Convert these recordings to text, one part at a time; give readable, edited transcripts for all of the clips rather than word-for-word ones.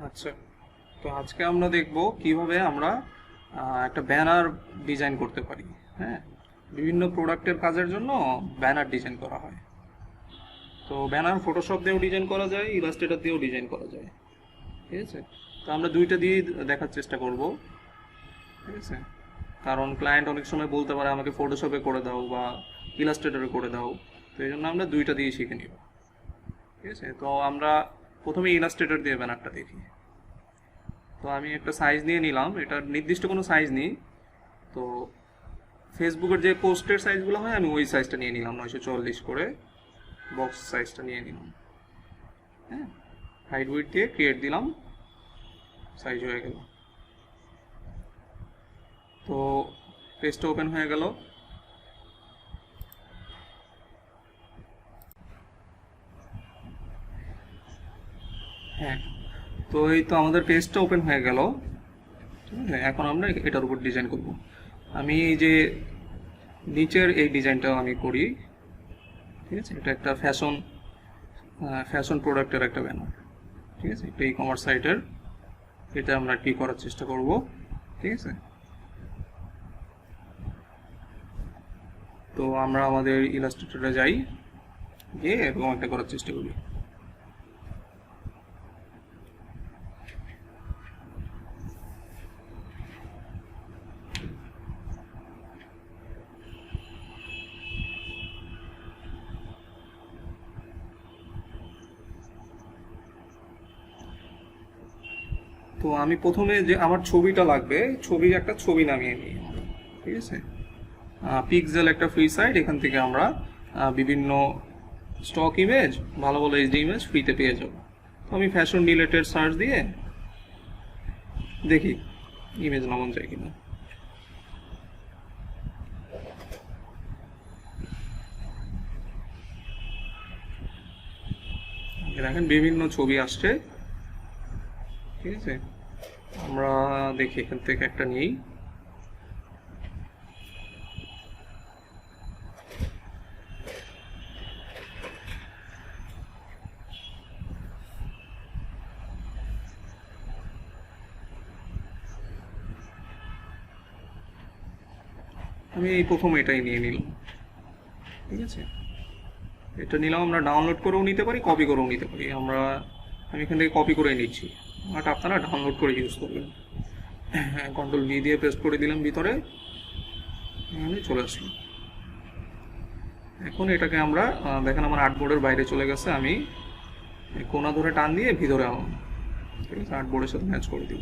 আচ্ছা, তো আজকে আমরা দেখব কিভাবে আমরা একটা ব্যানার ডিজাইন করতে পারি। হ্যাঁ, বিভিন্ন প্রোডাক্টের কাজের জন্য ব্যানার ডিজাইন করা হয়। তো ব্যানার ফটোশপ দিয়েও ডিজাইন করা যায়, ইলাস্ট্রেটর দিয়েও ডিজাইন করা যায়। ঠিক আছে, তো আমরা দুইটা দিয়েই দেখার চেষ্টা করব। ঠিক আছে, কারণ ক্লায়েন্ট অনেক সময় বলতে পারে আমাকে ফটোশপে করে দাও বা ইলাস্ট্রেটরে করে দাও। তো এই জন্য আমরা দুইটা দিয়ে শিখে নিব। ঠিক আছে, তো আমরা প্রথমে ইলাস্ট্রেটর দিয়ে ব্যানারটা দেখি। তো আমি একটা সাইজ নিয়ে নিলাম, এটা নির্দিষ্ট কোনো সাইজ নেই। তো ফেসবুকের যে পোস্টের সাইজগুলো হয় আমি ওই সাইজটা নিয়ে নিলাম, 940 করে বক্স সাইজটা নিয়ে নিলাম। হ্যাঁ, হাইট উইডথ দিয়ে ক্রিয়েট দিলাম, সাইজ হয়ে গেল। তো পেজটা ওপেন হয়ে গেল। হ্যাঁ, তো এই তো আমাদের পেজটা ওপেন হয়ে গেল। ঠিক আছে, এখন আমরা এটার উপর ডিজাইন করব। আমি এই যে নিচের এই ডিজাইনটাও আমি করি। ঠিক আছে, এটা একটা ফ্যাশন প্রোডাক্টের একটা ব্যানার। ঠিক আছে, একটা ই কমার্স সাইটের, এটা আমরা কি করার চেষ্টা করব। ঠিক আছে, তো আমরা আমাদের ইলাস্ট্রেটরে যাই, গিয়ে এরকম একটা করার চেষ্টা করি। তো আমি প্রথমে যে আমার ছবিটা লাগবে, ছবির একটা ছবি নামিয়ে নিই। ঠিক আছে, পিক্সেল একটা ফ্রি সাইট, এখান থেকে আমরা বিভিন্ন স্টক ইমেজ, ভালো ভালো এইচডি ইমেজ ফ্রিতে পেয়ে যাব। তো আমি ফ্যাশন রিলেটেড সার্চ দিয়ে দেখি ইমেজ নামান যায় কিনা। দেখেন বিভিন্ন ছবি আসছে। ঠিক আছে, আমরা দেখি এখান থেকে একটা নিই। আমি এই প্রথম এটাই নিয়ে নিলাম। ঠিক আছে, এটা নিলাম, আমরা ডাউনলোড করেও নিতে পারি, কপি করেও নিতে পারি। আমি এখান থেকে কপি করে নিচ্ছি, বাট আপনারা ডাউনলোড করে ইউজ করবেন। হ্যাঁ, কন্ট্রোল ভি দিয়ে পেস্ট করে দিলাম ভিতরে, এখানে চলে আসলো। এখন এটাকে আমরা দেখেন আমার আর্টবোর্ডের বাইরে চলে গেছে, আমি কোনা ধরে টান দিয়ে ভিতরে আনলাম। ঠিক আছে, আর্টবোর্ডের সাথে ম্যাচ করে দিব।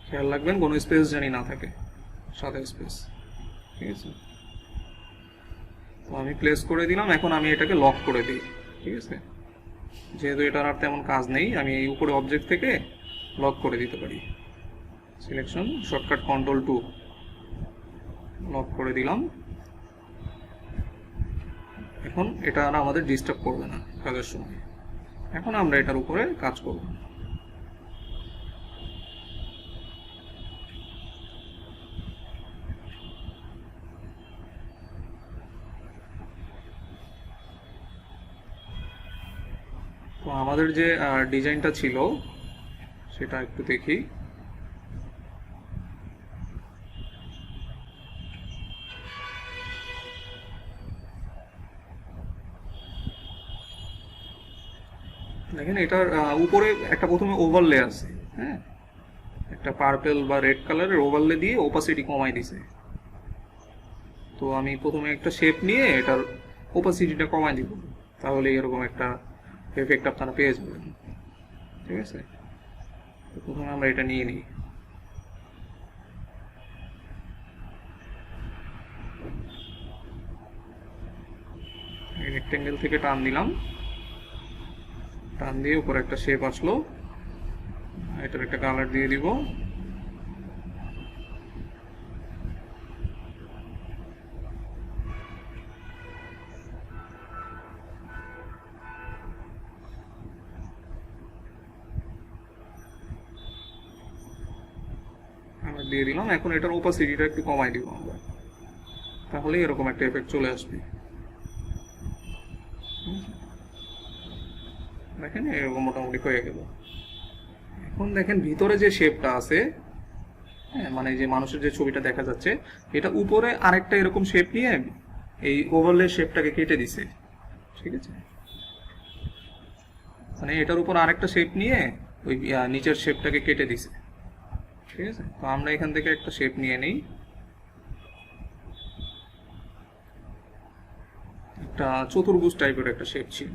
খেয়াল রাখবেন কোনো স্পেস জানি না থাকে, সাদা স্পেস। ঠিক আছে, তো আমি প্লেস করে দিলাম, এখন আমি এটাকে লক করে দিই। ঠিক আছে, যেহেতু এটার আর তেমন কাজ নেই, আমি এই উপরে অবজেক্ট থেকে লক করে দিতে পারি। সিলেকশন শর্টকাট কন্ট্রোল 2, লক করে দিলাম। এখন এটা আর আমাদের ডিস্টার্ব করবে না কাজের সময়। এখন আমরা এটার উপরে কাজ করব। তো আমাদের যে ডিজাইনটা ছিল সেটা একটু দেখি। দেখেন এটার উপরে একটা প্রথমে ওভারলে আছে। হ্যাঁ, একটা পার্পেল বা রেড কালারের ওভারলে দিয়ে ওপাসিটি কমাই দিছে। তো আমি প্রথমে একটা শেপ নিয়ে এটার ওপাসিটিটা কমাই দিব, তাহলে এরকম একটা এফেক্ট আপনারা পেয়ে যাবেন। ঠিক আছে, তো প্রথমে আমরা এটা নিয়ে নিই। রেক্টেঙ্গেল থেকে টান দিলাম, টান দিয়ে উপরে একটা শেপ আসলো, এটার একটা কালার দিয়ে দিব। কালার দিয়ে দিলাম, এখন এটার ওপাসিটিটা একটু কমাই দিব আমরা, তাহলে এরকম একটা এফেক্ট চলে আসবে। দেখেন এরকম মোটামুটি হয়ে গেল। এখন দেখেন ভিতরে যে শেপটা আছে, হ্যাঁ, মানে যে মানুষের যে ছবিটা দেখা যাচ্ছে, এটা উপরে আরেকটা এরকম শেপ নিয়ে এই ওভারলে শেপটাকে কেটে দিছে, ঠিক আছে? মানে এটার উপর আরেকটা শেপ নিয়ে ওই নিচের শেপটাকে কেটে দিছে, ঠিক আছে? তো আমরা এখান থেকে একটা শেপ নিয়ে নিই, একটা চতুর্ভুজ টাইপের একটা শেপ ছিল।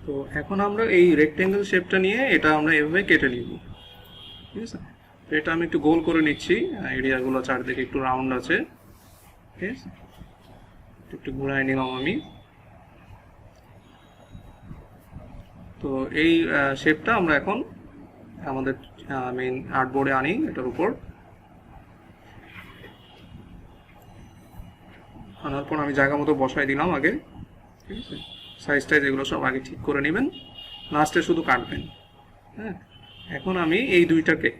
তো এখন আমরা এই রেক্টেঙ্গেল শেপটা নিয়ে এটা আমরা এভাবে কেটে নিব, ঠিক আছে? তো এটা আমি একটু গোল করে নিচ্ছি, এরিয়াগুলো চারদিকে একটু রাউন্ড আছে, ঠিক আছে? একটু ঘুরাই নিলাম আমি। তো এই শেপটা আমরা এখন আমাদের মেইন আর্টবোর্ডে আনি, এটার উপর আনার পর আমি জায়গা মতো বসাই দিলাম আগে, ঠিক আছে? সাইজ টাইজ এগুলো সব আগে ঠিক করে নেবেন, লাস্টে শুধু কাটবেন। হ্যাঁ, এখন আমি এই দুইটাকে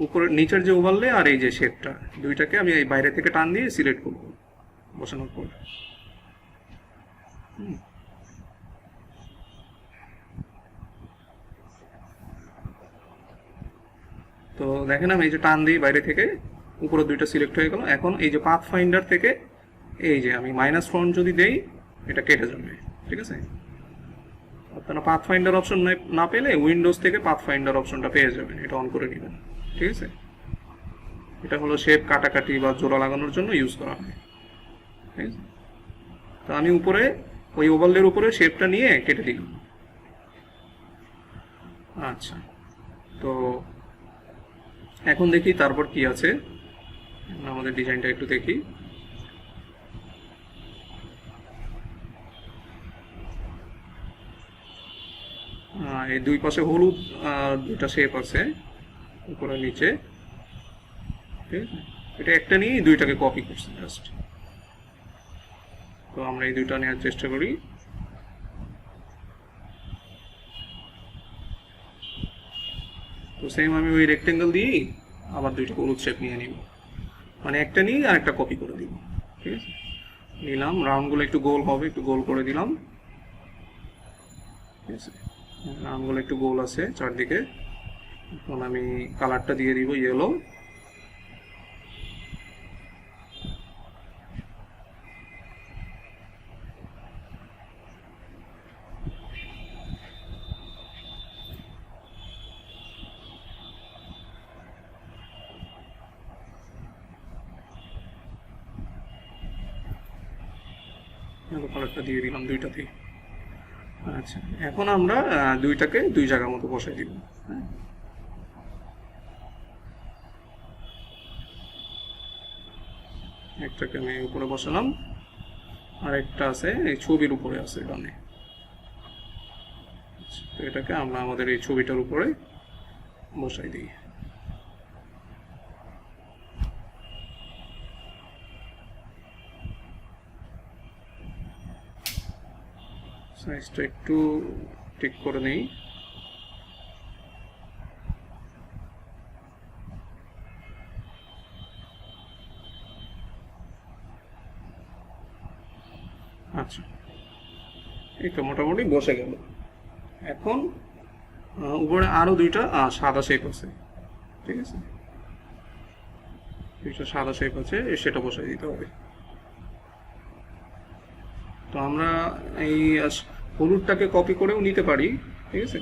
উপরে নিচের যে ওভারলে আর এই যে শেপটা, দুইটাকে আমি এই বাইরে থেকে টান দিয়ে সিলেক্ট করব বসানোর পর। তো দেখেন আমি এই যে টান দিই বাইরে থেকে, উপরে দুইটা সিলেক্ট হয়ে গেল। এখন এই যে পাথ ফাইন্ডার থেকে এই যে আমি মাইনাস ফন্ট যদি দেই, এটা কেটে যাবে, ঠিক আছে? আপনারা পাথ ফাইন্ডার অপশন না পেলে উইন্ডোজ থেকে পাথ ফাইন্ডার অপশনটা পেয়ে যাবেন, এটা অন করে নেবেন, ঠিক আছে? এটা হলো শেপ কাটাকাটি বা জোড়া লাগানোর জন্য ইউজ করা হয়, ঠিক আছে? তো আমি উপরে ওই ওভারলের উপরে শেপটা নিয়ে কেটে দিলাম। আচ্ছা, তো এখন দেখি তারপর কি আছে, আমাদের ডিজাইনটা একটু দেখি। এই দুই পাশে হলুদ দুইটা শেপ আছে উপরে নিচে, ঠিক আছে? এটা একটা নিয়ে দুইটাকে কপি করছি জাস্ট। তো আমরা এই দুইটা নেওয়ার চেষ্টা করি। তো সেম আমি ওই রেক্টেঙ্গেল দিয়েই আবার দুইটা হলুদ শেপ নিয়ে নিব, মানে একটা নিয়ে আর একটা কপি করে দিব, ঠিক আছে? নিলাম, রাউন্ডগুলো একটু গোল হবে, একটু গোল করে দিলাম, ঠিক আছে? রাউন্ডগুলো একটু গোল আছে চারদিকে। এখন আমি কালারটা দিয়ে দিব ইয়েলো। কালারটা দিয়ে দিলাম দুইটাতেই। আচ্ছা, এখন আমরা দুইটাকে দুই জায়গা মতো বসাই দিব। হ্যাঁ, একটাকে আমি উপরে বসালাম, আর একটা আছে এই ছবির উপরে আছে ডানে। তো এটাকে আমরা আমাদের এই ছবিটার উপরে বসাই দিই। সাইজটা একটু ঠিক করে নেই। আচ্ছা, এই তো মোটামুটি বসে গেল। এখন উপরে আরো দুইটা সাদা শেপ আছে, ঠিক আছে? দুইটা সাদা শেপ আছে, সেটা বসাই দিতে হবে। তো আমরা এই হলুদটাকে কপি করেও নিতে পারি, ঠিক আছে?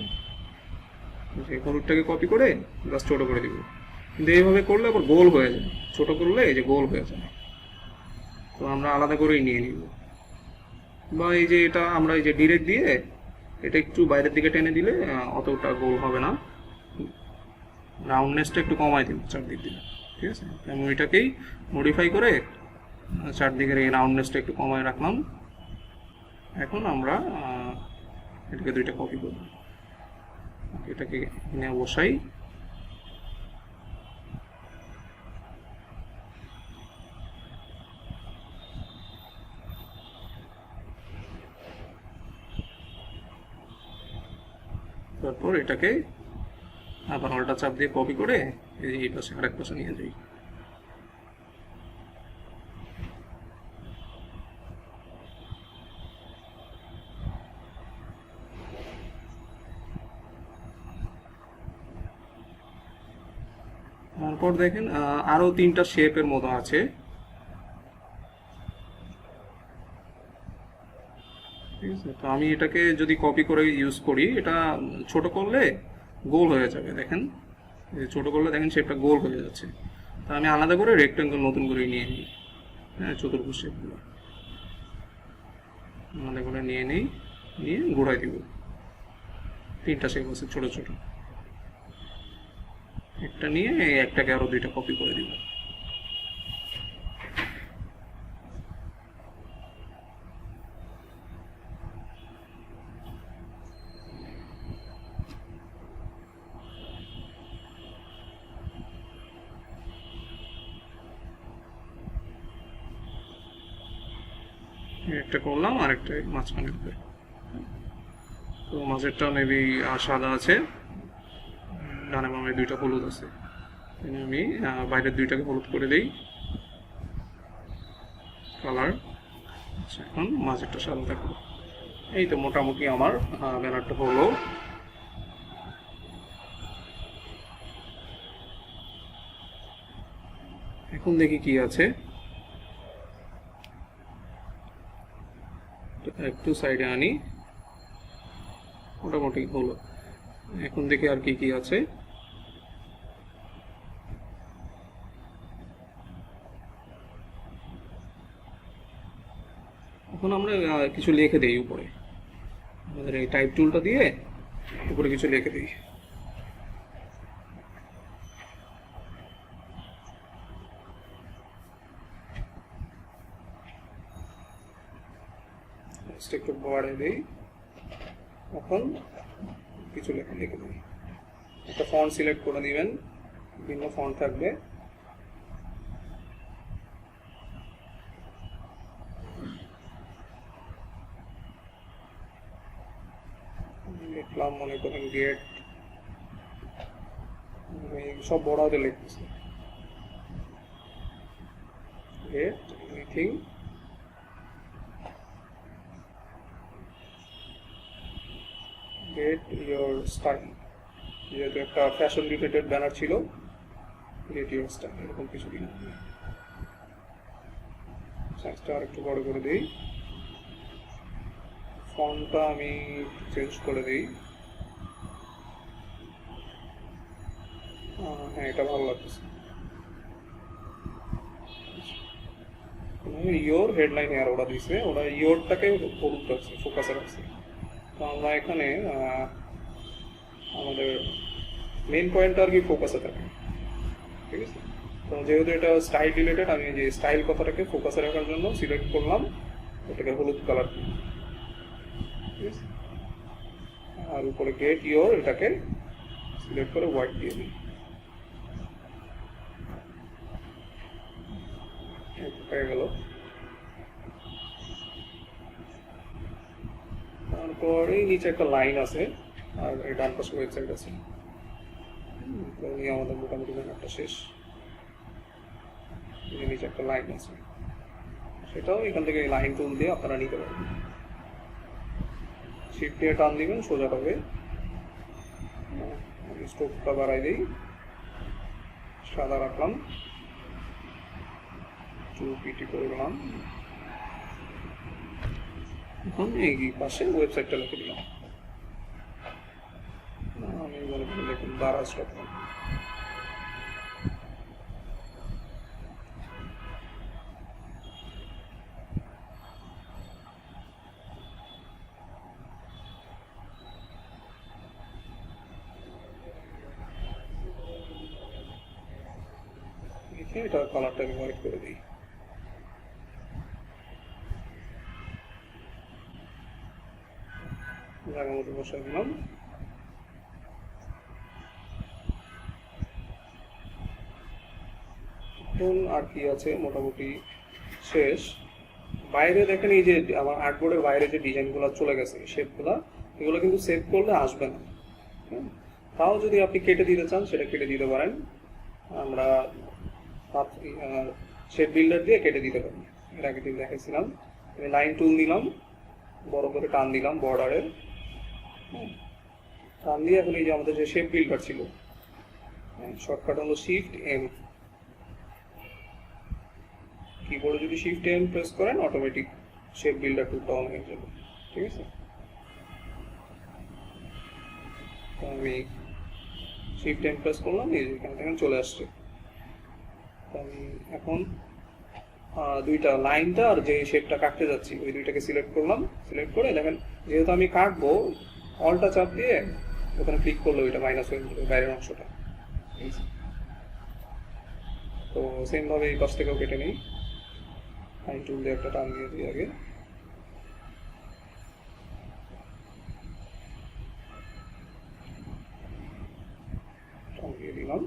হলুদটাকে কপি করে জাস্ট ছোট করে দিব, কিন্তু এইভাবে করলে আবার গোল হয়ে যায়, ছোট করলে এই যে গোল হয়ে যায়। তো আমরা আলাদা করেই নিয়ে নিব, বা এই যে এটা আমরা এই যে ডিরেক্ট দিয়ে এটা একটু বাইরের দিকে টেনে দিলে অতটা গোল হবে না, রাউন্ডনেসটা একটু কমাই দিব চারদিক দিয়ে, ঠিক আছে? আমি ওইটাকেই মডিফাই করে চারদিকের এই রাউন্ডনেসটা একটু কমায় রাখলাম। এখন আমরা এটাকে দুইটা কপি করব, এটাকে নিয়ে বসাই। তারপর এটাকে আবার আলটা চাপ দিয়ে কপি করে এই পাশে আরেক পাশে নিয়ে যাই। তারপর দেখেন আরো 3টা শেপের মতো আছে। ঠিক আছে, তো আমি এটাকে যদি কপি করে ইউজ করি, এটা ছোট করলে গোল হয়ে যাবে। দেখেন ছোট করলে দেখেন শেপটা গোল হয়ে যাচ্ছে। তা আমি আলাদা করে রেক্টেঙ্গল নতুন করে নিয়ে নিই। হ্যাঁ, চতুর্ভুজ শেপগুলো আলাদা করে নিয়ে নিই, নিয়ে ঘোরাই দিব। 3টা শেপ আছে ছোট ছোট, একটা নিয়ে এই একটাকে আরো 2টা কপি করে দিব। একটা করলাম, আরেকটা মাঝখানে হবে। তো মাঝেরটা মেবি সাদা আছে, ডানে বামে 2টা হলুদ আছে। আমি বাইরের 2টাকে হলুদ করে দিই কালার। আচ্ছা, এখন মাঝেরটা সাদা থাকলো। এই তো মোটামুটি আমার ব্যানারটা হলো। এখন দেখি কি আছে, একটু সাইডে আনি, মোটামুটি হলো। এখন দেখি আর কি কি আছে। এখন আমরা কিছু লিখে দিই উপরে, আমাদের এই টাইপ টুলটা দিয়ে উপরে কিছু লিখে দিই। একটু বাড়িয়ে দিই, এখন কিছু লিখে দিই। একটা ফন্ট সিলেক্ট করে দিবেন, বিভিন্ন ফন্ট থাকবে। লিখলাম, মনে করেন গেট, সব বড় হাতে লিখতেছি, gate anything, get your style. যেহেতু একটা ফ্যাশন রিলেটেড ব্যানার ছিল, গেট ইয়োর স্টাইল এরকম কিছু দিন। সাইজটা আর একটু বড় করে দিই, ফন্টটা আমি চেঞ্জ করে দিই। হ্যাঁ, এটা ভালো লাগছে। ইয়োর হেডলাইন আর ওরা দিছে, ওরা ইয়োরটাকে হলুদ রাখছে, ফোকাসে রাখছে। তো আমরা এখানে আমাদের মেইন পয়েন্টটা আর কি ফোকাসে থাকে। ঠিক আছে, তো যেহেতু এটা স্টাইল রিলেটেড, আমি যে স্টাইল কথাটাকে ফোকাসে রাখার জন্য সিলেক্ট করলাম, এটাকে হলুদ কালার। ঠিক আছে, আর উপরে গেট ইয়োর এটাকে সিলেক্ট করে হোয়াইট দিয়ে দিই। হয়ে গেল। তারপর এই নিচে একটা লাইন আছে, আর এই ডান পাশে ওয়েবসাইট আছে। আমাদের মোটামুটি ব্যানারটা শেষ। নিচে একটা লাইন আছে, সেটাও এখান থেকে লাইন টুল দিয়ে আপনারা নিতে পারবেন। শিফট দিয়ে টান দিবেন, সোজা হবে। স্টোকটা বাড়াই দিই, সাদা রাখলাম, 2pt করে দিলাম। এখন এই পাশে ওয়েবসাইটটা লিখে দিলাম। আমি মনে করি দেখুন দারাজ.com। এটা কালারটা আমি হোয়াইট করে দিই। জায়গা মতো বসাই দিলাম। এখন আর কি আছে, মোটামুটি শেষ। বাইরে দেখেন এই যে আমার আর্টবোর্ডের বাইরে যে ডিজাইনগুলো চলে গেছে, শেপগুলো, এগুলো কিন্তু সেভ করলে আসবে না। তাও যদি আপনি কেটে দিতে চান, সেটা কেটে দিতে পারেন। আমরা শেপ বিল্ডার দিয়ে কেটে দিতে পারি, এর আগে দিন দেখাইছিলাম। লাইন টুল নিলাম, বড় করে টান দিলাম বর্ডারের, টান দিয়ে এখন এই যে আমাদের যে শেপ বিল্ডার ছিল, শর্টকাট হলো শিফট এম, কিবোর্ডে যদি শিফট এম প্রেস করেন অটোমেটিক শেপ বিল্ডার টুলটা অন হয়ে যাবে। ঠিক আছে, তো আমি শিফট এম প্রেস করলাম, এই যে এখান থেকে চলে আসছে। তো আমি এখন দুইটা লাইনটা আর যে শেপটা কাটতে যাচ্ছি ওই দুইটাকে সিলেক্ট করলাম, সিলেক্ট করে দেখেন যেহেতু আমি কাটবো অলটা চাপ দিয়ে ওখানে ক্লিক করলে ওইটা মাইনাস হয়ে যাবে বাইরের অংশটা। তো সেম ভাবে এই পাশ থেকেও কেটে নিই, ফাইন টুল দিয়ে একটা টান দিয়ে দিই আগে। টান দিয়ে দিলাম,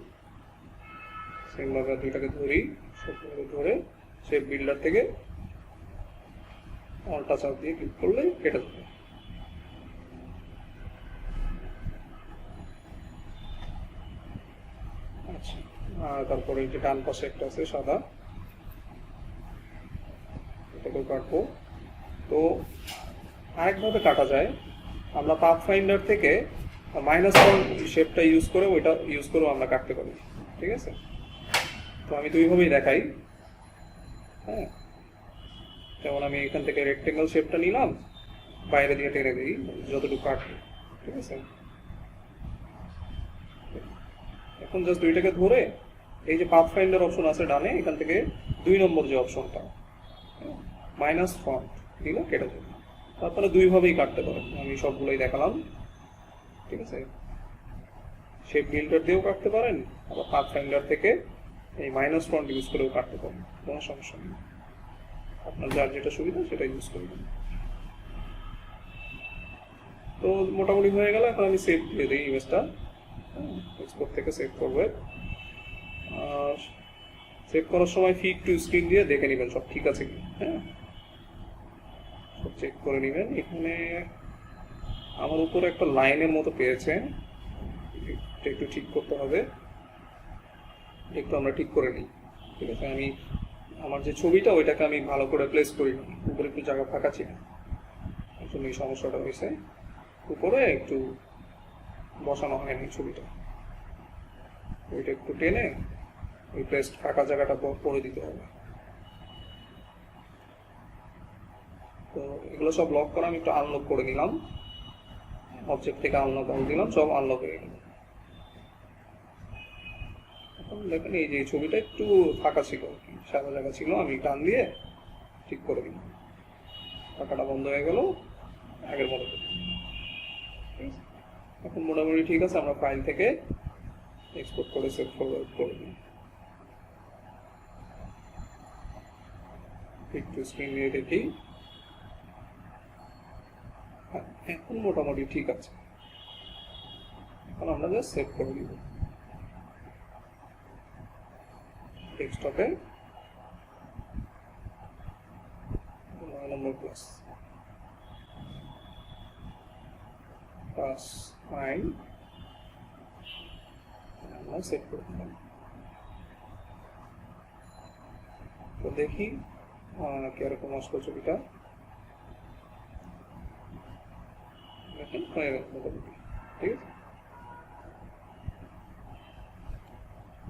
সেম ভাবে দুইটাকে ধরি, সবগুলোকে ধরে শেপ বিল্ডার থেকে অলটা চাপ দিয়ে ক্লিক করলে কেটে যাবে। আচ্ছা, তারপরে এই যে ডান পাশে একটা আছে সাদা, এটাকেও কাটবো। তো আরেকভাবে কাটা যায়, আমরা পাথ ফাইন্ডার থেকে মাইনাস শেপটা ইউজ করে ওইটা ইউজ করেও আমরা কাটতে পারি। ঠিক আছে, তো আমি দুইভাবেই দেখাই। হ্যাঁ, যেমন আমি এখান থেকে রেক্টেঙ্গেল শেপটা নিলাম, বাইরে দিয়ে টেনে দিই যতটুকু কাটবো। ঠিক আছে, এখন জাস্ট দুইটাকে ধরে এই যে পাথ ফাইন্ডার অপশন আছে ডানে, এখান থেকে 2 নম্বর যে অপশনটা মাইনাস ফন্ট দিলে কেটে যাবে। তারপরে দুইভাবেই কাটতে পারেন, আমি সবগুলোই দেখালাম। ঠিক আছে, শেপ বিল্ডার দিয়েও কাটতে পারেন, আবার পাথ ফাইন্ডার থেকে এই মাইনাস ফন্ট ইউজ করেও কাটতে পারেন, কোনো সমস্যা নেই। আপনার যার যেটা সুবিধা সেটা ইউজ করবেন। তো মোটামুটি হয়ে গেল, এখন আমি সেভ দিয়ে দিই ইমেজটা, এক্সপোর্ট থেকে সেভ করবে। সেভ করার সময় ফিট টু স্ক্রিন দিয়ে দেখে নেবেন সব ঠিক আছে কি। হ্যাঁ, সব চেক করে নেবেন। এখানে আমার উপরে একটা লাইনের মতো পেয়েছে, একটু ঠিক করতে হবে, একটু আমরা ঠিক করে নিই। ঠিক আছে, আমি আমার যে ছবিটা ওইটাকে আমি ভালো করে প্লেস করি না, উপরে একটু জায়গা ফাঁকা ছিল, এই জন্য এই সমস্যাটা হয়েছে। উপরে একটু বসানো হয়নি ছবিটা, ওইটা একটু টেনে ওই প্লেস ফাঁকা জায়গাটা করে দিতে হবে। তো এগুলো সব লক করা আমি একটু আনলক করে নিলাম, অবজেক্ট থেকে আনলক করে দিলাম, সব আনলক হয়ে গেল। এখন দেখেন এই যে ছবিটা একটু ফাঁকা ছিল, সাদা জায়গা ছিল, আমি টান দিয়ে ঠিক করে দিলাম, ফাঁকাটা বন্ধ হয়ে গেল আগের মতো। এখন মোটামুটি ঠিক আছে, আমরা ফাইল থেকে এক্সপোর্ট করে সেভ ফরওয়ার্ড করে দিই। একটু স্ক্রিন নিয়ে দেখি, এখন মোটামুটি ঠিক আছে। এখন আমরা জাস্ট সেভ করে দিব ডেস্কটপে, 9 নম্বর ক্লাস ফাইল আমরা সেভ করে দিলাম। তো দেখি কিরকম আসলো ছবিটা, দেখেন হয়ে গেল মোটামুটি। ঠিক আছে,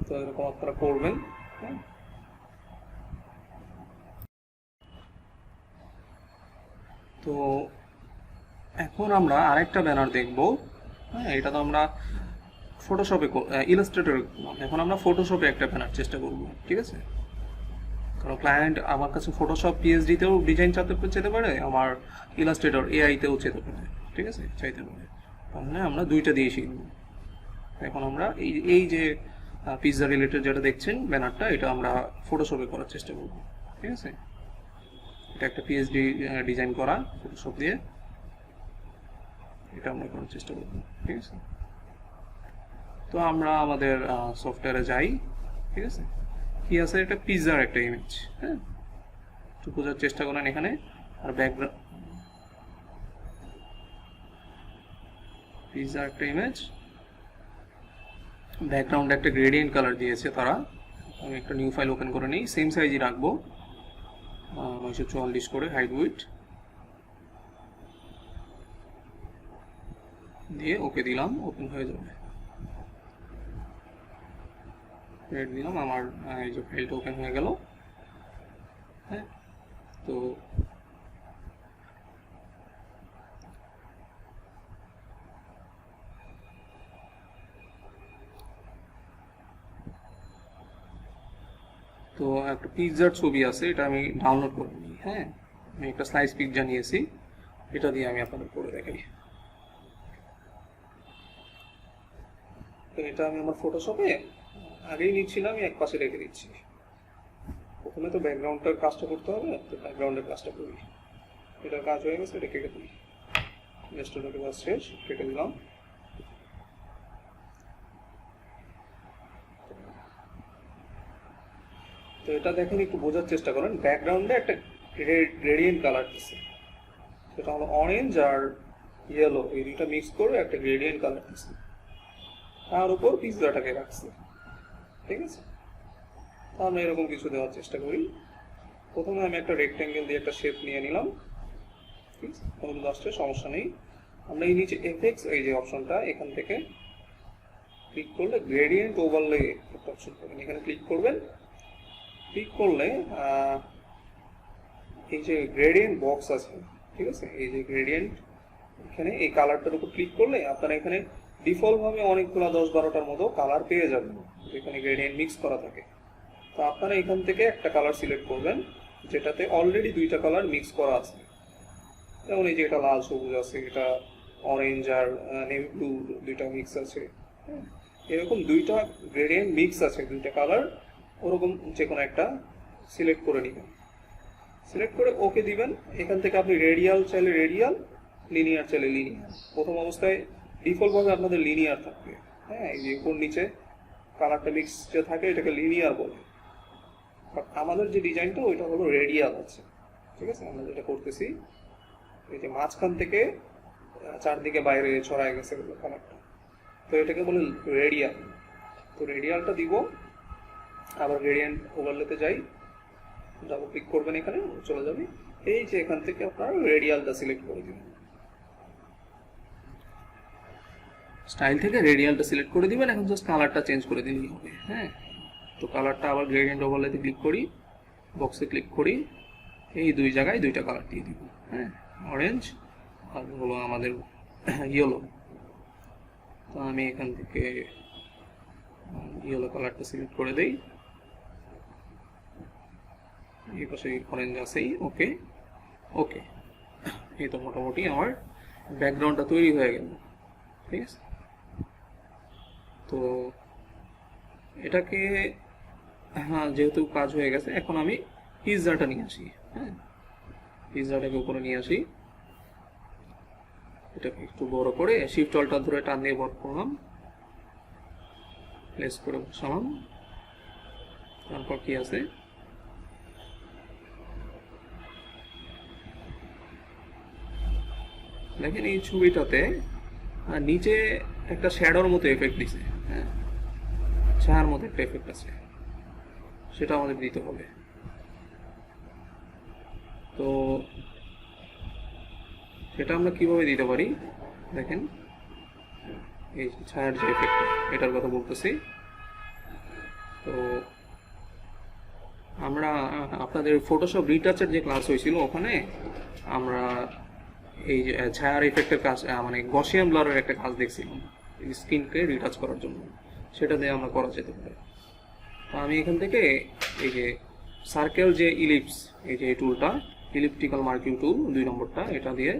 তো এরকম আপনারা করবেন। হ্যাঁ, তো এখন আমরা আরেকটা ব্যানার দেখব। হ্যাঁ, এটা তো আমরা ফটোশপে ইলাস্ট্রেটরে করলাম, এখন আমরা ফটোশপে একটা ব্যানার চেষ্টা করব। ঠিক আছে, কারণ ক্লায়েন্ট আমার কাছে ফটোশপ পিএইচডিতেও ডিজাইন যেতে পারে, আমার ইলাস্ট্রেটর এআইতেও যেতে পারে। ঠিক আছে, চাইতে পারে, তাহলে আমরা দুইটা দিয়ে শিখব। এখন আমরা এই যে পিৎজা রিলেটেড যেটা দেখছেন ব্যানারটা, এটা আমরা ফটোশপে করার চেষ্টা করব। ঠিক আছে, এটা একটা পিএইচডি ডিজাইন করা ফটোশপ দিয়ে, এটা আমরা করার চেষ্টা করব। ঠিক আছে, তো আমরা আমাদের সফটওয়্যারে যাই। ঠিক আছে, কি আছে, একটা পিৎজার একটা ইমেজ। হ্যাঁ, একটু বোঝার চেষ্টা করেন এখানে। আর ব্যাকগ্রাউন্ড পিৎজার একটা ইমেজ, ব্যাকগ্রাউন্ডে একটা গ্রেডিয়েন্ট কালার দিয়েছে তারা। আমি একটা নিউ ফাইল ওপেন করে নিই, সেম সাইজই রাখবো, 944 করে হাইট উইডথ দিয়ে ওকে দিলাম, ওপেন হয়ে যাবে। ক্রিয়েট দিলাম, আমার এই যে ফাইলটা ওপেন হয়ে গেল। হ্যাঁ, তো তো একটা পিৎজার ছবি আছে, এটা আমি ডাউনলোড করে নিই। হ্যাঁ, আমি একটা স্লাইস পিৎজা নিয়েছি, এটা দিয়ে আমি আপনাদের করে দেখাই। তো এটা আমি আমার ফটোশপে আগেই নিচ্ছিলাম, আমি এক পাশে রেখে দিচ্ছি। প্রথমে তো ব্যাকগ্রাউন্ডটার কাজটা করতে হবে, তো ব্যাকগ্রাউন্ডের কাজটা করি। এটার কাজ হয়ে গেছে, এটা কেটে দিই। জাস্ট ওটাকে কাজ শেষ, কেটে দিলাম। তো এটা দেখেন, একটু বোঝার চেষ্টা করেন, ব্যাকগ্রাউন্ডে একটা গ্রেডিয়েন্ট কালার দিচ্ছে, সেটা হলো অরেঞ্জ আর ইয়েলো, এই দুইটা মিক্স করে একটা গ্রেডিয়েন্ট কালার দিচ্ছে, তার উপর পিৎজাটাকে রাখছে। ঠিক আছে, তো আমরা এরকম কিছু দেওয়ার চেষ্টা করি। প্রথমে আমি একটা রেক্ট্যাঙ্গেল দিয়ে একটা শেপ নিয়ে নিলাম, ঠিক আছে, কোনো লাস্টে সমস্যা নেই। আমরা এই নিচে এফেক্টস, এই যে অপশনটা, এখান থেকে ক্লিক করলে গ্রেডিয়েন্ট ওভারলে একটা অপশন পাবেন, এখানে ক্লিক করবেন। ক্লিক করলে এই যে গ্রেডিয়েন্ট বক্স আছে, ঠিক আছে, এই যে গ্রেডিয়েন্ট, এখানে এই কালারটার উপর ক্লিক করলে আপনারা এখানে ডিফল্টভাবে অনেকগুলো 10-12টার মতো কালার পেয়ে যাবেন, যেখানে গ্রেডিয়েন্ট মিক্স করা থাকে। তো আপনারা এখান থেকে একটা কালার সিলেক্ট করবেন যেটাতে অলরেডি দুইটা কালার মিক্স করা আছে। যেমন এই যে এটা লাল সবুজ আছে, এটা অরেঞ্জ আর নেভি ব্লু দুইটা মিক্স আছে। এরকম দুইটা গ্রেডিয়েন্ট মিক্স আছে, দুইটা কালার, ওরকম যে কোনো একটা সিলেক্ট করে নেবেন। সিলেক্ট করে ওকে দিবেন। এখান থেকে আপনি রেডিয়াল চাইলে রেডিয়াল, লিনিয়ার চাইলে লিনিয়ার। প্রথম অবস্থায় ডিফল্টভাবে আপনাদের লিনিয়ার থাকবে। হ্যাঁ, এই যে উপর নিচে কালারটা মিক্স যে থাকে এটাকে লিনিয়ার বলে, বাট আমাদের যে ডিজাইনটা ওইটা হলো রেডিয়াল আছে। ঠিক আছে, আমরা যেটা করতেছি, এই যে মাঝখান থেকে চারদিকে বাইরে ছড়ায় গেছে কালারটা, তো এটাকে বলে রেডিয়াল। তো রেডিয়ালটা দিব, আবার গ্রেডিয়েন্ট ওভারলেতে যাই, ডাবল ক্লিক করবেন, এখানে চলে যাবে। এই যে এখান থেকে আপনারা রেডিয়ালটা সিলেক্ট করে দিবেন, স্টাইল থেকে রেডিয়ালটা সিলেক্ট করে দিবেন। এখন জাস্ট কালারটা চেঞ্জ করে দিলেই হবে। হ্যাঁ, তো কালারটা আবার গ্রেডিয়েন্ট ওভারলেতে ক্লিক করি, বক্সে ক্লিক করি, এই দুই জায়গায় দুইটা কালার দিয়ে দিব। হ্যাঁ, অরেঞ্জ আর হলো আমাদের ইয়েলো। তো আমি এখান থেকে ইয়েলো কালারটা সিলেক্ট করে দেই, এই পাশে অরেঞ্জ আছেই। ওকে ওকে, এই তো মোটামুটি আমার ব্যাকগ্রাউন্ডটা তৈরি হয়ে গেল। ঠিক আছে, তো এটাকে, হ্যাঁ, যেহেতু কাজ হয়ে গেছে, এখন আমি পিৎজাটা নিয়ে আসি। হ্যাঁ, পিৎজাটাকে উপরে নিয়ে আসি, এটাকে একটু বড় করে শিফট অল্টার ধরে টান দিয়ে বড় করলাম, প্লেস করে বসালাম। তারপর কি আছে, দেখেন এই ছবিটাতে নিচে একটা শ্যাডোর মতো এফেক্ট দিছে। হ্যাঁ, ছায়ার মতো একটা এফেক্ট আছে, সেটা আমাদের দিতে হবে। তো সেটা আমরা কিভাবে দিতে পারি, দেখেন এই ছায়ার যে এফেক্ট, এটার কথা বলতেছি। তো আমরা আপনাদের ফটোশপ রিটাচের যে ক্লাস হয়েছিল, ওখানে আমরা এই যে ছায়ার এফেক্টের কাজ, মানে গসিয়ান ব্লারের একটা কাজ দেখছিলাম স্ক্রিনকে রিটাচ করার জন্য, সেটা দিয়ে আমরা করা যেতে পারে। তো আমি এখান থেকে এই যে সার্কেল যে ইলিপস, এই যে এই টুলটা, ইলিপটিক্যাল মার্কিং টুল 2 নম্বরটা, এটা দিয়ে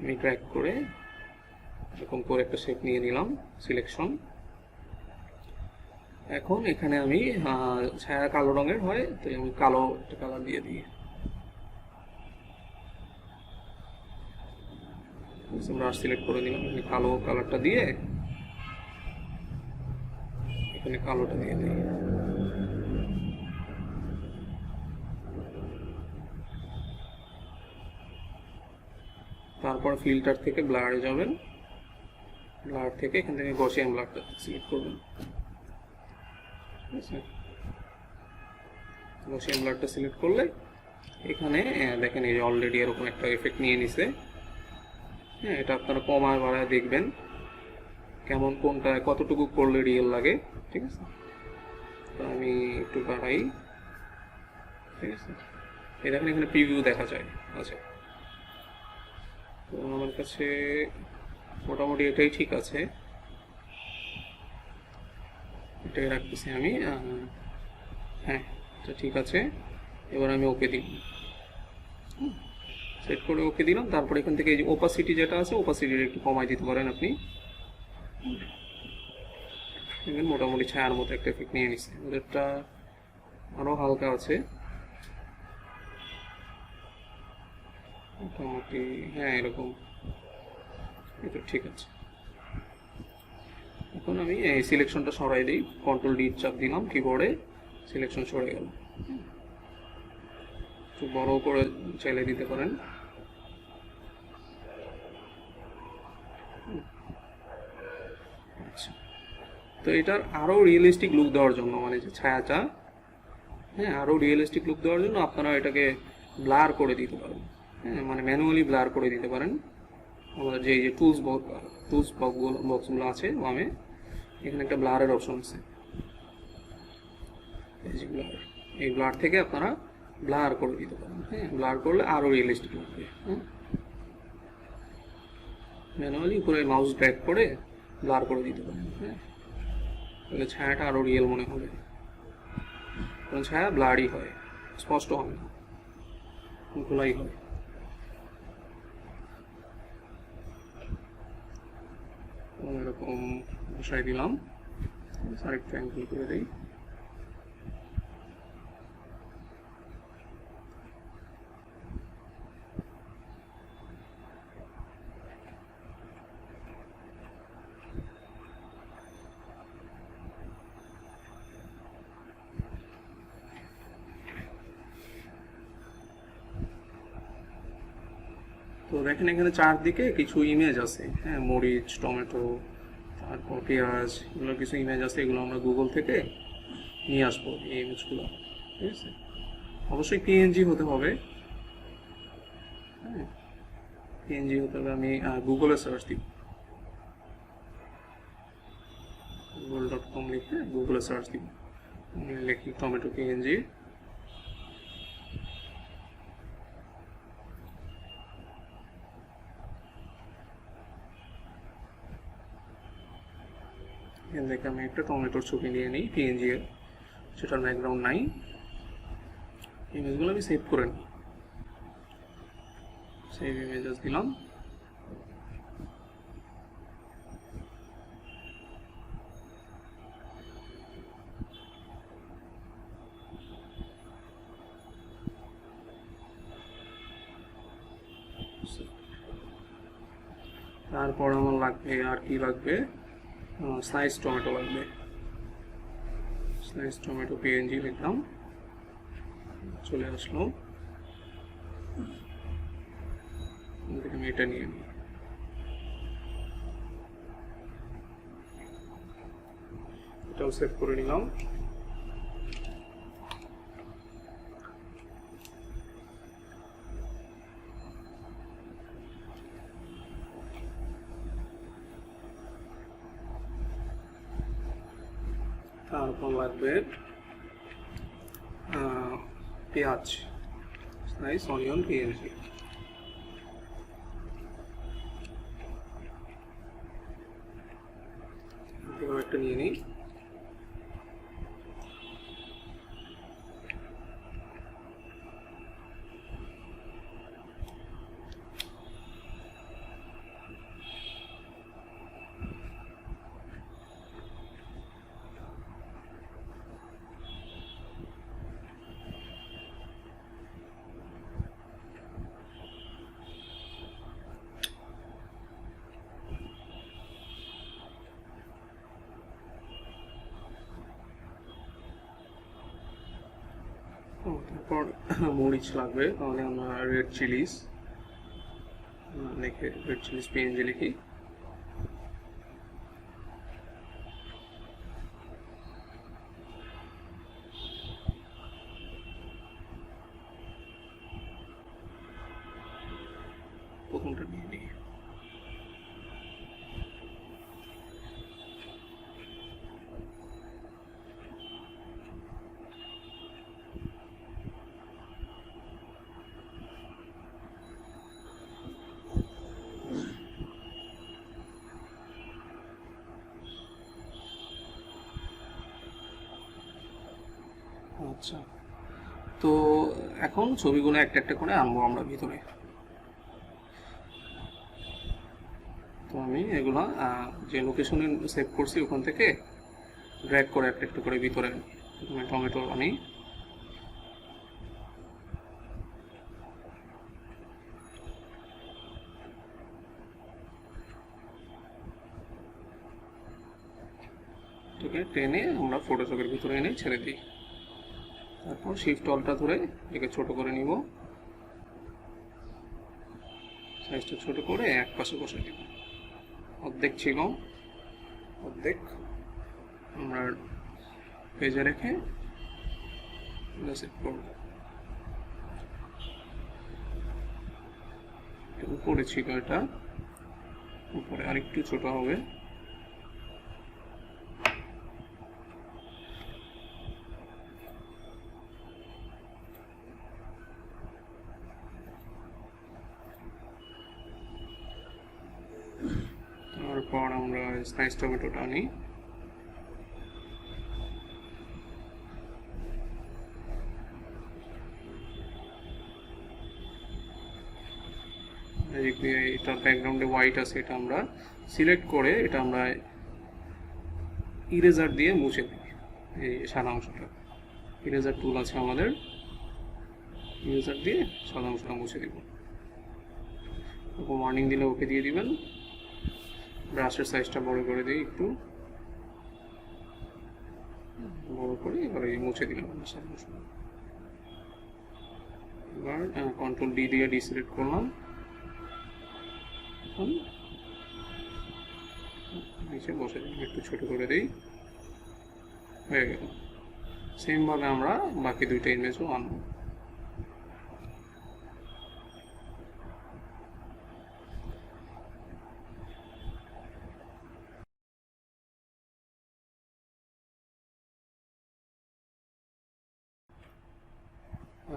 আমি ড্র্যাগ করে এরকম করে একটা শেপ নিয়ে নিলাম, সিলেকশন। এখন এখানে আমি ছায়া কালো রঙের হয়, তো আমি কালো একটা কালার দিয়ে দিই। ব্রাশ সিলেক্ট করে নিলাম, আমি কালো কালারটা দিয়ে এখানে কালোটা দিয়ে দিই। তারপর ফিল্টার থেকে ব্লারে যাবেন, ব্লার থেকে এখান থেকে গসিয়ান ব্লারটা সিলেক্ট করবেন। গসিয়ান ব্লারটা সিলেক্ট করলে এখানে দেখেন এই যে অলরেডি এরকম একটা এফেক্ট নিয়ে নিছে। হ্যাঁ, এটা আপনারা কমায় বাড়ায় দেখবেন কেমন, কোনটা কতটুকু করলে রিয়েল লাগে। ঠিক আছে, তো আমি একটু বাড়াই, ঠিক আছে। এই দেখেন এখানে প্রিভিউ দেখা যায়। আচ্ছা, তো আমার কাছে মোটামুটি এটাই ঠিক আছে, এটাই রাখতেছি আমি। হ্যাঁ, তো ঠিক আছে। এবার আমি ওকে দিব, সেট করে ওকে দিলাম। তারপর এখান থেকে এই যে ওপাসিটি যেটা আছে, ওপাসিটিটা একটু কমাই দিতে পারেন আপনি। দেখবেন মোটামুটি ছায়ার মতো একটা এফেক্ট নিয়ে নিচ্ছে। ওদেরটা আরও হালকা আছে মোটামুটি, হ্যাঁ এরকম, এটা ঠিক আছে। এখন আমি এই সিলেকশনটা সরাই দিই, কন্ট্রোল ডি চাপ দিলাম কিবোর্ডে, সিলেকশন সরে গেল। একটু বড় করে চাইলে দিতে পারেন। আচ্ছা, তো এটার আরও রিয়েলিস্টিক লুক দেওয়ার জন্য, মানে যে ছায়াটা, হ্যাঁ আরও রিয়েলিস্টিক লুক দেওয়ার জন্য আপনারা এটাকে ব্লার করে দিতে পারেন। হ্যাঁ, মানে ম্যানুয়ালি ব্লার করে দিতে পারেন। আমাদের যে এই যে টুলস বক্সগুলো আছে বামে, এখানে একটা ব্লারের অপশন আছে, এই যে ব্লার, এই ব্লার থেকে আপনারা ব্লার করে দিতে পারেন। হ্যাঁ, ব্লার করলে আরও রিয়েলিস্টিক লাগবে। হ্যাঁ, ম্যানুয়ালি উপরে মাউস ড্র্যাগ করে ব্লার করে দিতে পারেন। হ্যাঁ, তাহলে ছায়াটা আরও রিয়েল মনে হবে, কারণ ছায়া ব্লারই হয়, স্পষ্ট হয় না, খোলাই হয়। এরকম বসাই দিলাম, আরেকটু অ্যাঙ্গেল করে দিই। তো দেখেন এখানে চারদিকে কিছু ইমেজ আছে, হ্যাঁ মরিচ, টমেটো, তারপর পেঁয়াজ, এগুলো কিছু ইমেজ আছে, এগুলো আমরা গুগল থেকে নিয়ে আসবো এই ইমেজগুলো, ঠিক আছে। অবশ্যই পিএনজি হতে হবে, হ্যাঁ পিএনজি হতে হবে। আমি গুগলে সার্চ দিব, google.com লিখে গুগলে সার্চ দিব, লিখি টমেটো পিএনজি। এখান থেকে আমি একটা টমেটোর ছবি নিয়ে নিই পিএনজি এর, সেটার ব্যাকগ্রাউন্ড নাই। ইমেজগুলো আমি সেভ করে নিই, সেভ ইমেজেস দিলাম। তারপর আমার লাগবে, আর কি লাগবে, স্লাইস টমেটো লাগবে। স্লাইস টমেটো পিএনজি লিখলাম, চলে আসলো। আমি এটা নিয়ে নিই, এটাও সেভ করে নিলাম। তারপর লাগবে পেঁয়াজ, স্লাইস অনিয়ন পিএনজি। একটা নিয়ে নিই। তারপর মরিচ লাগবে, তাহলে আমরা রেড চিলিস লিখে রেড চিলিস পিএনজি লিখি। প্রথমটা নিয়ে নিই। আচ্ছা, তো এখন ছবিগুলো একটা একটা করে আনবো আমরা ভিতরে। তো আমি এগুলা যে লোকেশনে সেভ করছি ওখান থেকে ড্র্যাগ করে একটা একটা করে ভিতরে আনি। প্রথমে টমেটো আনি, এটাকে টেনে আমরা ফটোশপের ভিতরে এনে ছেড়ে দিই। তারপর শিফট অলটা ধরে এটাকে ছোট করে নিব, সাইজটা ছোট করে এক পাশে বসে দিব। অর্ধেক ছিল, অর্ধেক আমরা পেজে রেখে সেট করব। উপরে ছিল, এটা উপরে আরেকটু ছোট হবে। তারপর আমরা স্লাইস টমেটোটা আনি, এটার ব্যাকগ্রাউন্ডে হোয়াইট আছে, এটা আমরা সিলেক্ট করে এটা আমরা ইরেজার দিয়ে মুছে দিই। এই সাদা অংশটা, ইরেজার টুল আছে আমাদের, ইরেজার দিয়ে সাদা অংশটা মুছে দিব। ওয়ার্নিং দিলে ওকে দিয়ে দিবেন। ব্রাশের সাইজটা বড় করে দিই, একটু বড় করে এবার মুছে দিলাম সাদা অংশটা। এবার কন্ট্রোল ডি দিয়ে ডিসিলেক্ট করলাম। এখন নিচে বসে দিলাম, একটু ছোট করে দিই, হয়ে গেল। সেম ভাবে আমরা বাকি দুইটা ইমেজও আনবো।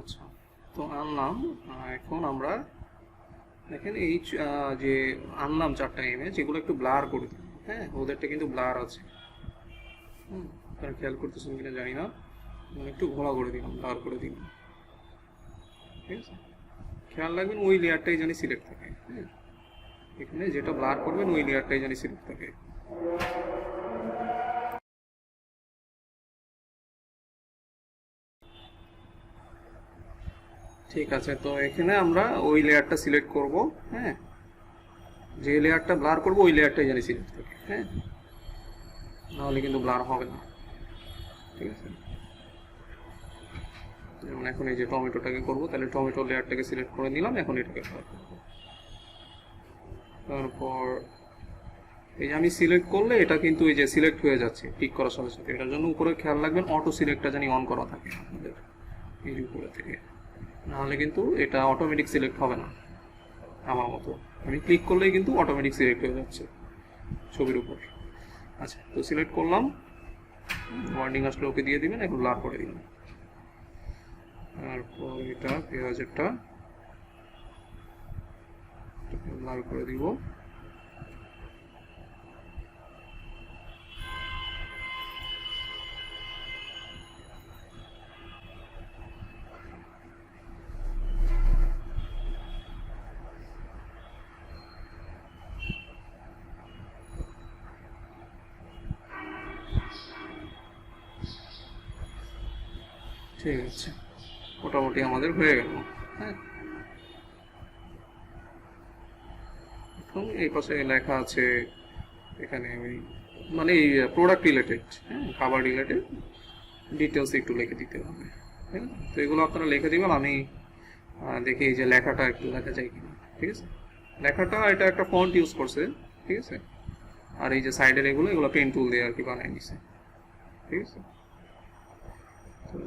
আচ্ছা, তো আনলাম। এখন আমরা দেখেন এই যে আনলাম চারটা ইমেজ, এগুলো একটু ব্লার করে দিই। হ্যাঁ, ওদেরটা কিন্তু ব্লার আছে, আপনারা খেয়াল করতেছেন কিনা জানি না, একটু ঘোলা করে দিলাম, ব্লার করে দিলাম। ঠিক আছে, খেয়াল রাখবেন ওই লেয়ারটাই জানি সিলেক্ট থাকে। হ্যাঁ, এখানে যেটা ব্লার করবেন ওই লেয়ারটাই জানি সিলেক্ট থাকে। ঠিক আছে, তো এখানে আমরা ওই লেয়ারটা সিলেক্ট করব। হ্যাঁ, যে লেয়ারটা ব্লার করব ওই লেয়ারটাই জানি সিলেক্ট থাকে। হ্যাঁ, নাহলে কিন্তু ব্লার হবে না। ঠিক আছে, যেমন এখন এই যে টমেটোটাকে করব, তাহলে টমেটো লেয়ারটাকে সিলেক্ট করে নিলাম, এখন এটাকে ব্লার করব। তারপর এই যে আমি সিলেক্ট করলে এটা কিন্তু এই যে সিলেক্ট হয়ে যাচ্ছে টিক করার সাথে সাথে। এটার জন্য উপরে খেয়াল রাখবেন অটো সিলেক্টটা জানি অন করা থাকে আপনাদের এই উপরে থেকে, নাহলে কিন্তু এটা অটোমেটিক সিলেক্ট হবে না। আমার মতো আমি ক্লিক করলেই কিন্তু অটোমেটিক সিলেক্ট হয়ে যাচ্ছে ছবির উপর। আচ্ছা, তো সিলেক্ট করলাম, ওয়ার্নিং আসলে ওকে দিয়ে দিবেন, একটু ব্লার করে দিবেন। তারপর এটা পেঁয়াজেরটা ব্লার করে দিব। ঠিক আছে, মোটামুটি আমাদের হয়ে গেল। হ্যাঁ, এখন এই পাশে লেখা আছে এখানে ওই মানে এই প্রোডাক্ট রিলেটেড, হ্যাঁ, খাবার রিলেটেড ডিটেলস একটু লিখে দিতে হবে। ঠিক আছে, তো এগুলো আপনারা লিখে দিবেন। আমি দেখি এই যে লেখাটা একটু লেখা যায় কিনা। ঠিক আছে, লেখাটা এটা একটা ফন্ট ইউজ করছে। ঠিক আছে, আর এই যে সাইডের এগুলো পেন টুল দিয়ে আর কি বানিয়ে নিছে। ঠিক আছে, তো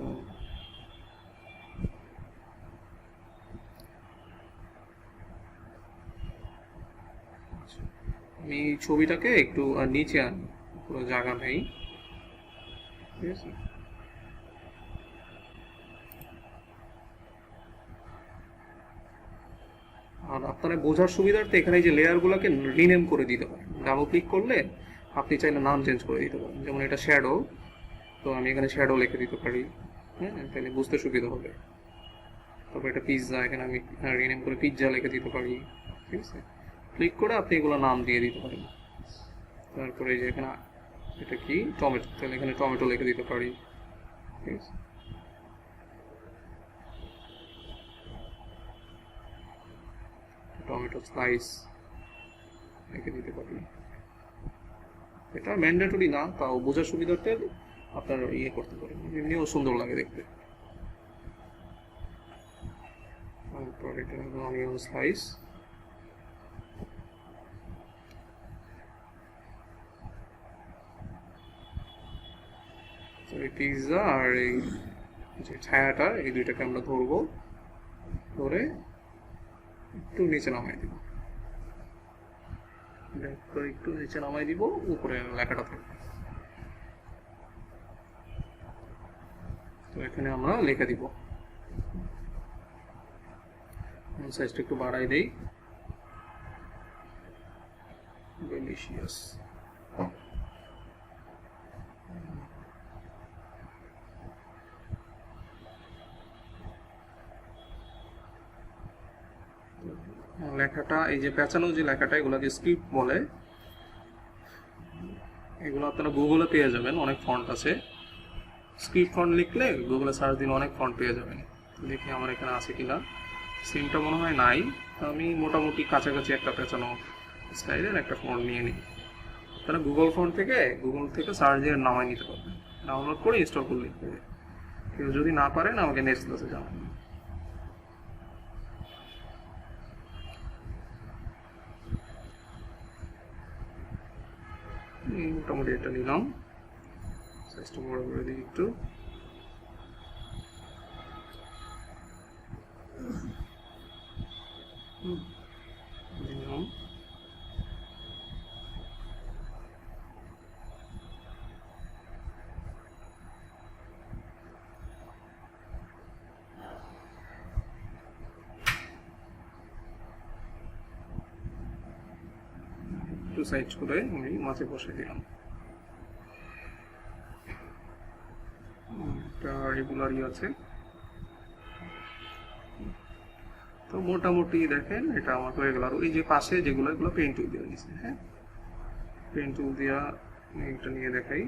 আমি ছবিটাকে একটু নিচে আনি, পুরো জায়গা নেই। ঠিক আছে, আর আপনারা বোঝার সুবিধার্থে এখানে যে লেয়ারগুলোকে রিনেম করে দিতে পারেন। ডাবল ক্লিক করলে আপনি চাইলে নাম চেঞ্জ করে দিতে পারেন। যেমন এটা শ্যাডো, তো আমি এখানে শ্যাডো লিখে দিতে পারি। হ্যাঁ, তাহলে বুঝতে সুবিধা হবে। তারপর এটা পিৎজা, এখানে আমি রিনেম করে পিৎজা লিখে দিতে পারি। ঠিক আছে, ক্লিক করে আপনি এগুলো নাম দিয়ে দিতে পারেন। তারপরে এই যে এখানে এটা কি টমেটো, তাহলে এখানে টমেটো লিখে দিতে পারি। ঠিক আছে, টমেটো স্লাইস লিখে দিতে পারি। এটা ম্যান্ডেটরি না, তাও বোঝার সুবিধার্থে আপনার ইয়ে করতে পারেন, এমনিও সুন্দর লাগে দেখতে। তারপর এটা অনিয়ন স্লাইস, এই পিৎজা আর এই যে ছায়াটা, এই দুইটাকে আমরা ধরবো, ধরে একটু নিচে নামাই দিব, একটু নিচে নামাই দিব, উপরে লেখাটা থাকবে। তো এখানে আমরা লিখে দিব, সাইজটা একটু বাড়াই দেই, ডেলিশিয়াস। লেখাটা এই যে পেঁচানো যে লেখাটা, এগুলোকে স্ক্রিপ্ট বলে। এগুলো আপনারা গুগলে পেয়ে যাবেন, অনেক ফন্ট আছে। স্ক্রিপ্ট ফন্ট লিখলে গুগলে সার্চ দিন অনেক ফন্ট পেয়ে যাবেন। দেখি আমার এখানে আছে কিনা, সিমটা মনে হয় নাই। আমি মোটামুটি কাছাকাছি একটা পেঁচানো স্টাইলের একটা ফন্ট নিয়ে নিই। তাহলে গুগল থেকে সার্চ দিয়ে নামাই নিতে পারবেন, ডাউনলোড করে ইনস্টল করে লিখতে হবে। কেউ যদি না পারেন আমাকে নেক্সট ক্লাসে জানাবেন। মোটামুটি এটা নিলাম, সাইজটা বড় করে দিই একটু। দিলাম, একটু সাইজ করে আমি মাঝে বসে দিলাম। এটা রেগুলারই আছে। তো মোটামুটি দেখেন এটা আমার হয়ে গেল। আর ওই যে পাশে যেগুলো, এগুলো পেন টুল দিয়ে দিচ্ছে। হ্যাঁ, পেন টুল দিয়া এটা নিয়ে দেখাই।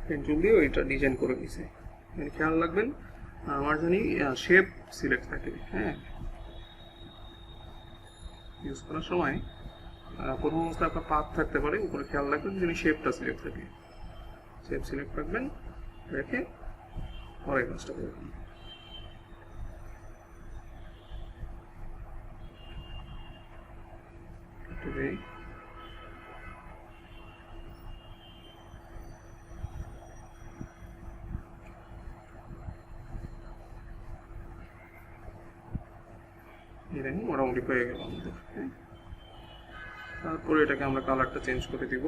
পেন টুল দিয়ে ওইটা ডিজাইন করে দিছে। খেয়াল রাখবেন আমার জানি শেপ সিলেক্ট থাকে। হ্যাঁ, ইউজ করার সময় প্রথম অবস্থায় আপনার পাথ থাকতে পারে, উপরে খেয়াল রাখবেন যিনি শেপটা সিলেক্ট থাকে। শেপ সিলেক্ট রাখবেন, রেখে পরে কাজটা করবেন। মোটামুটি হয়ে গেল আমাদের। হ্যাঁ, তারপরে এটাকে আমরা কালারটা চেঞ্জ করে দিব।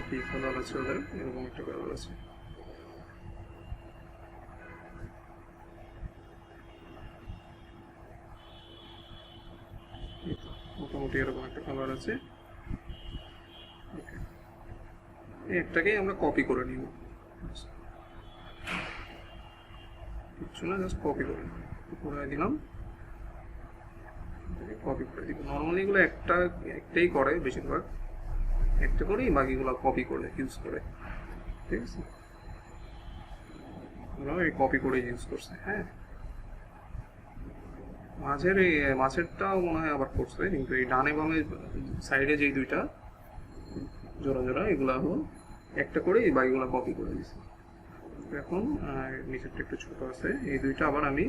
কি কালার আছে ওদের? এরকম একটা কালার আছে। মোটামুটি এরকম একটা কালার আছে। একটাকেই আমরা কপি করে নিব, কিছু না, জাস্ট কপি করে দিলাম, কপি করে দিব। নর্মালি এগুলো একটাই করে, বেশিরভাগ একটা করেই বাকিগুলো কপি করে ইউজ করে। ঠিক আছে, এই কপি করে ইউজ করছে। হ্যাঁ, মাছেরটাও মনে হয় আবার করছে, কিন্তু এই ডানে বামে সাইডে যেই দুইটা জোড়া জোড়া, এগুলা হলো একটা করে এই বাকিগুলো কপি করে দিছে। এখন নিচেরটা একটু ছোট আছে, এই দুইটা আবার আমি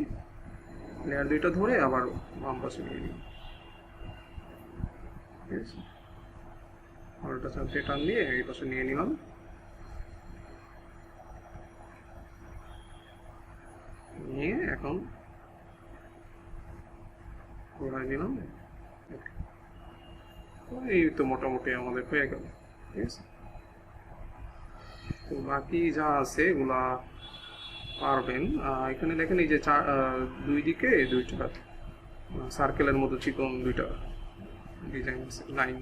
লেয়ার দুইটা ধরে আবার বাম পাশে নিয়ে নিই। ঠিক আছে, আরটা চাপ দিয়ে টান দিয়ে এই পাশে নিয়ে নিলাম, নিয়ে এখন ঘোরাই দিলাম। এই তো মোটামুটি আমাদের হয়ে গেল। ঠিক আছে, তো বাকি যা আছে এগুলা পারবেন। এখানে দেখেন এই যে দুই দিকে দুইটা সার্কেলের মতো চিকন দুইটা ডিজাইন লাইন।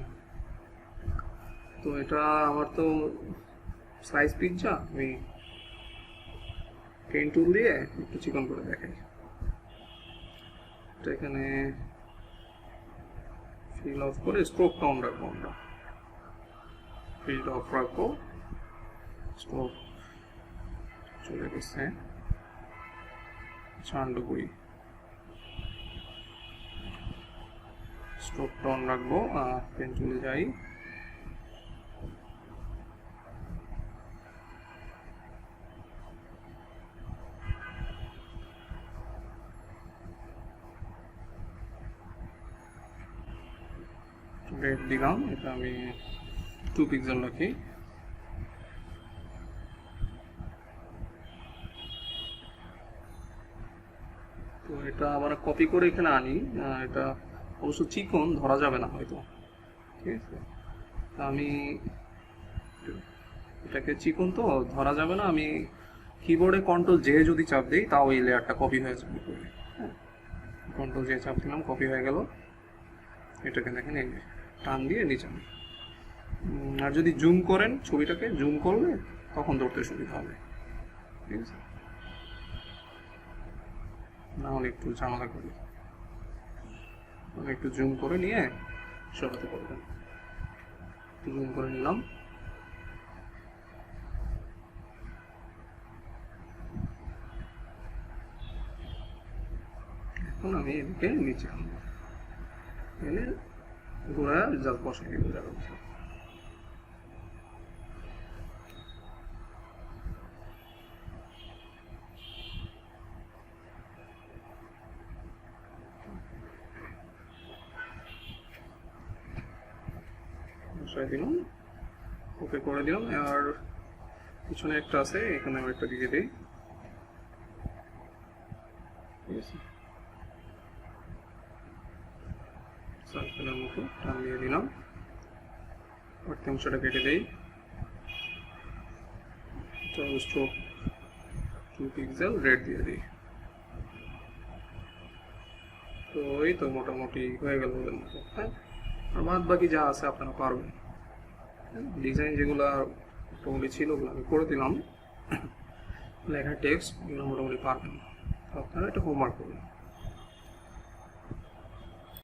তো এটা আমার তো সাইজ পিজ্জা, আমি পেন টুল দিয়ে একটু চিকন করে দেখাই। তো এখানে ফিল অফ করে স্ট্রোকটা অন রাখবো, আমরা ফিল অফ রাখবো, স্ট্রোক চলে গেছে 96, স্ট্রোকটা অন রাখবো, পেন চলে যাই, রেড দিলাম, এটা আমি 2 পিক্সেল রাখি। তো এটা আবার কপি করে এখানে আনি, এটা অবশ্য চিকন ধরা যাবে না হয়তো, ঠিক আছে। তা আমি এটাকে চিকন তো ধরা যাবে না, আমি কিবোর্ডে কন্ট্রোল জে যদি চাপ দিই তাও এই লেয়ারটা কপি হয়ে যাবে। হ্যাঁ, কন্ট্রোল জে চাপ দিলাম, কপি হয়ে গেল। এটাকে দেখেন এই টান দিয়ে নিচে, আর যদি জুম করেন ছবিটাকে, জুম করলে তখন ধরতে সুবিধা হবে, ঠিক আছে। না হলে একটু ঝামেলা করি, একটু জুম করে নিয়ে সরাতে পারবেন। জুম করে নিলাম, এখন আমি এদিকে নিচে আনবো, এনে ঘোরা জাল বসাই দিব জায়গা। বসাই দিলাম, ওকে করে দিলাম। আর পিছনে একটা আছে, এখানে আমি একটা দিয়ে দিই, ঠিক আছে। সার্কেলের মতো টান দিয়ে দিলাম, অর্ধাংশটা কেটে দিই, স্ট্রোক 2 পিক্সেল রেড দিয়ে দিই। তো এই তো মোটামুটি হয়ে গেল ওদের মতো। হ্যাঁ, আর বাদ বাকি যা আছে আপনারা পারবেন, ডিজাইন যেগুলো মোটামুটি ছিল ওগুলো আমি করে দিলাম, লেখা টেক্সট এগুলো মোটামুটি পারবেন, আপনারা এটা হোমওয়ার্ক করবেন।